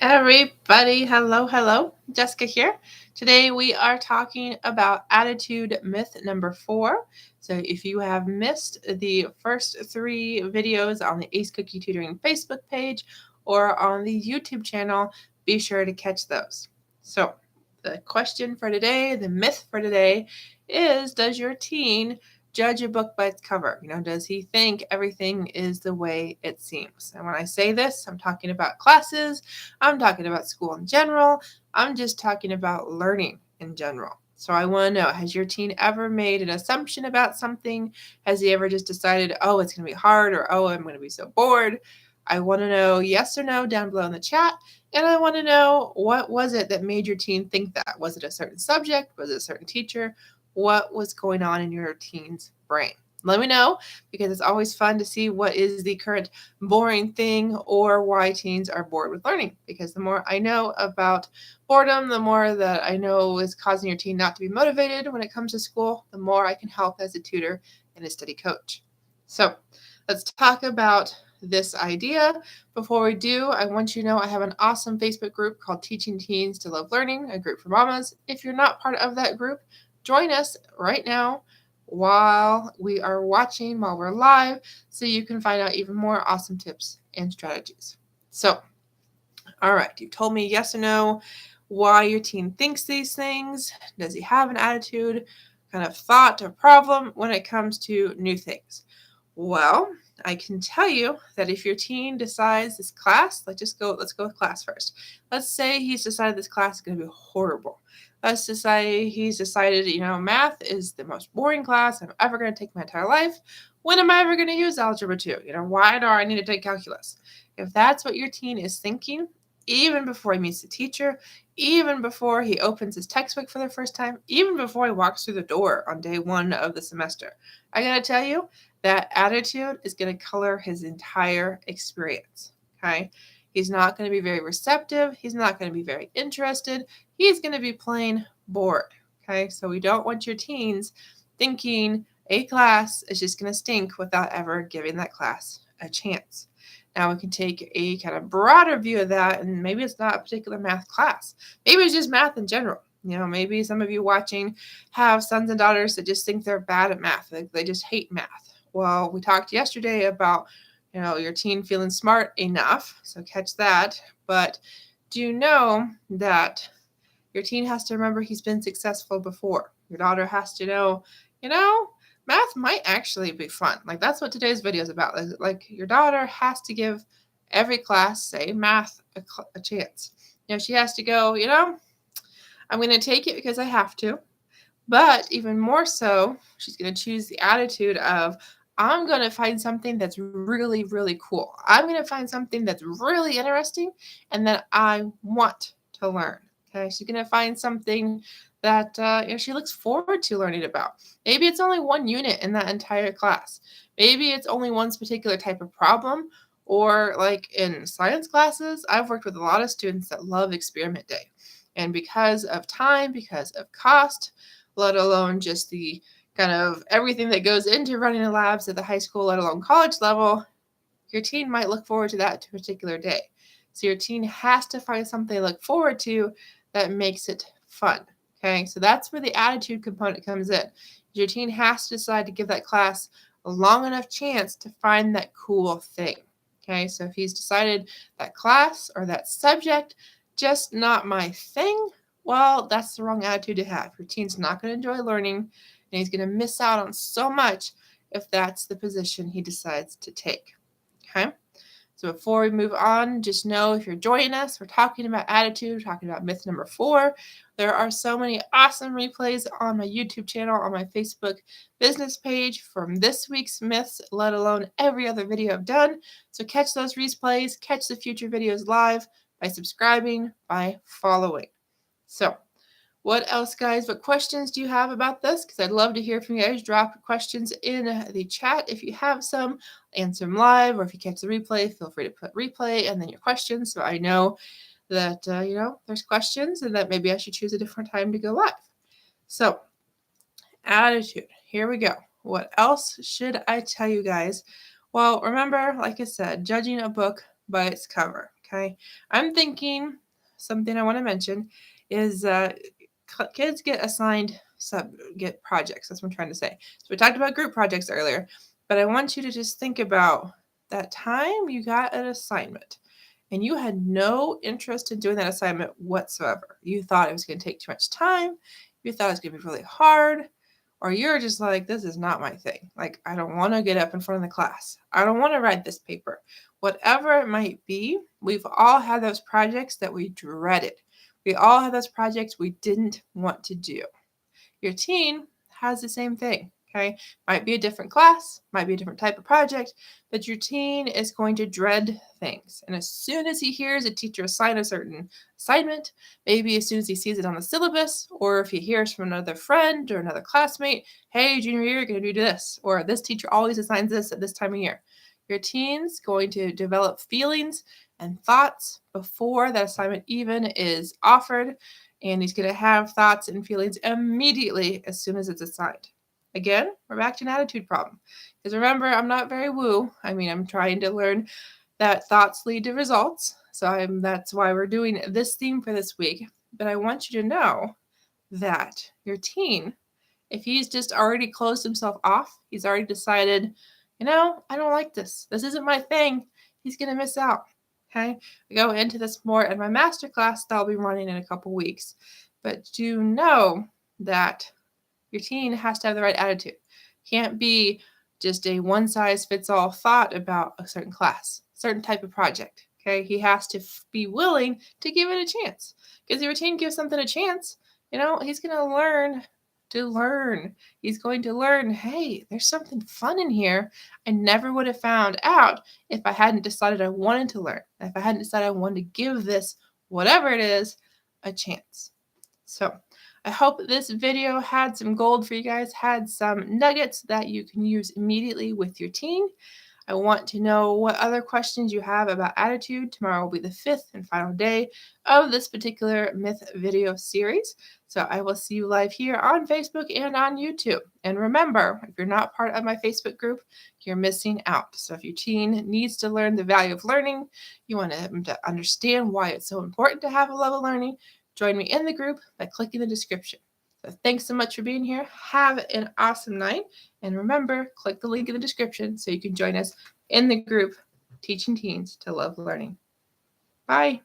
Everybody, hello. Jessica here. Today we are talking about attitude myth number 4. So if you have missed the first 3 videos on the Ace Cookie Tutoring Facebook page or on the YouTube channel, be sure to catch those. So the question for today, the myth for today is, does your teen judge a book by its cover? Does he think everything is the way it seems? And when I say this, I'm talking about classes, I'm talking about school in general, I'm just talking about learning in general. So I want to know, has your teen ever made an assumption about something? Has he ever just decided, oh, it's going to be hard, or oh, I'm going to be so bored? I want to know yes or no down below in the chat. And I want to know, what was it that made your teen think that? Was it a certain subject? Was it a certain teacher? What was going on in your teen's brain? Let me know, because it's always fun to see what is the current boring thing or why teens are bored with learning. Because the more I know about boredom, the more that I know is causing your teen not to be motivated when it comes to school, the more I can help as a tutor and a study coach. So let's talk about this idea. Before we do, I want you to know I have an awesome Facebook group called Teaching Teens to Love Learning, a group for mamas. If you're not part of that group, join us right now while we are watching, while we're live, so you can find out even more awesome tips and strategies. So, all right, you told me yes or no why your teen thinks these things. Does he have an attitude, kind of thought or problem when it comes to new things? Well, I can tell you that if your teen decides this class, let's go with class first. Let's say he's decided this class is going to be horrible. Let's just say he's decided, math is the most boring class I'm ever going to take my entire life. When am I ever going to use algebra 2? Why do I need to take calculus? If that's what your teen is thinking, even before he meets the teacher, even before he opens his textbook for the first time, even before he walks through the door on day 1 of the semester, I got to tell you, that attitude is going to color his entire experience. Okay. He's not going to be very receptive. He's not going to be very interested. He's going to be plain bored. Okay. So we don't want your teens thinking a class is just going to stink without ever giving that class a chance. Now we can take a kind of broader view of that, and maybe it's not a particular math class. Maybe it's just math in general. Maybe some of you watching have sons and daughters that just think they're bad at math. They just hate math. Well, we talked yesterday about, your teen feeling smart enough. So catch that. But do you know that your teen has to remember he's been successful before? Your daughter has to know, math might actually be fun. Like, that's what today's video is about. Like your daughter has to give every class, say, math a chance. She has to go, I'm going to take it because I have to. But even more so, she's going to choose the attitude of, I'm going to find something that's really, really cool. I'm going to find something that's really interesting and that I want to learn. Okay, she's going to find something that she looks forward to learning about. Maybe it's only one unit in that entire class. Maybe it's only one particular type of problem. Or like in science classes, I've worked with a lot of students that love experiment day. And because of time, because of cost, let alone just the kind of everything that goes into running the labs at the high school, let alone college level, your teen might look forward to that particular day. So your teen has to find something to look forward to that makes it fun. Okay, so that's where the attitude component comes in. Your teen has to decide to give that class a long enough chance to find that cool thing. Okay, so if he's decided that class or that subject, just not my thing, well, that's the wrong attitude to have. Your teen's not going to enjoy learning, and he's going to miss out on so much if that's the position he decides to take. Okay? So before we move on, just know if you're joining us, we're talking about attitude, we're talking about myth number 4. There are so many awesome replays on my YouTube channel, on my Facebook business page from this week's myths, let alone every other video I've done. So catch those replays, catch the future videos live by subscribing, by following. So what else, guys? What questions do you have about this? Because I'd love to hear from you guys. Drop questions in the chat if you have some. Answer them live, or if you catch the replay, feel free to put replay and then your questions, so I know that, there's questions and that maybe I should choose a different time to go live. So, attitude. Here we go. What else should I tell you guys? Well, remember, like I said, judging a book by its cover. Okay. I'm thinking something I want to mention is kids get assigned get projects. That's what I'm trying to say. So we talked about group projects earlier, but I want you to just think about that time you got an assignment and you had no interest in doing that assignment whatsoever. You thought it was going to take too much time. You thought it was going to be really hard. Or you're just like, this is not my thing. Like, I don't want to get up in front of the class. I don't want to write this paper. Whatever it might be, we've all had those projects that we dreaded. We all had those projects we didn't want to do. Your teen has the same thing. Okay, might be a different class, might be a different type of project, but your teen is going to dread things. And as soon as he hears a teacher assign a certain assignment, maybe as soon as he sees it on the syllabus, or if he hears from another friend or another classmate, hey, junior year, you're going to do this, or this teacher always assigns this at this time of year. Your teen's going to develop feelings and thoughts before that assignment even is offered, and he's going to have thoughts and feelings immediately as soon as it's assigned. Again, we're back to an attitude problem. Because remember, I'm not very woo. I'm trying to learn that thoughts lead to results. So that's why we're doing this theme for this week. But I want you to know that your teen, if he's just already closed himself off, he's already decided, I don't like this. This isn't my thing. He's going to miss out. Okay. We go into this more in my masterclass that I'll be running in a couple weeks. But do know that your teen has to have the right attitude. Can't be just a one size fits all thought about a certain class, certain type of project. Okay. He has to be willing to give it a chance. Because if your teen gives something a chance, he's going to learn to learn. He's going to learn, hey, there's something fun in here I never would have found out if I hadn't decided I wanted to learn, if I hadn't decided I wanted to give this, whatever it is, a chance. So I hope this video had some gold for you guys, had some nuggets that you can use immediately with your teen. I want to know what other questions you have about attitude. Tomorrow will be the 5th and final day of this particular myth video series. So I will see you live here on Facebook and on YouTube. And remember, if you're not part of my Facebook group, you're missing out. So if your teen needs to learn the value of learning, you want them to understand why it's so important to have a love of learning, join me in the group by clicking the description. So thanks so much for being here. Have an awesome night. And remember, click the link in the description so you can join us in the group Teaching Teens to Love Learning. Bye.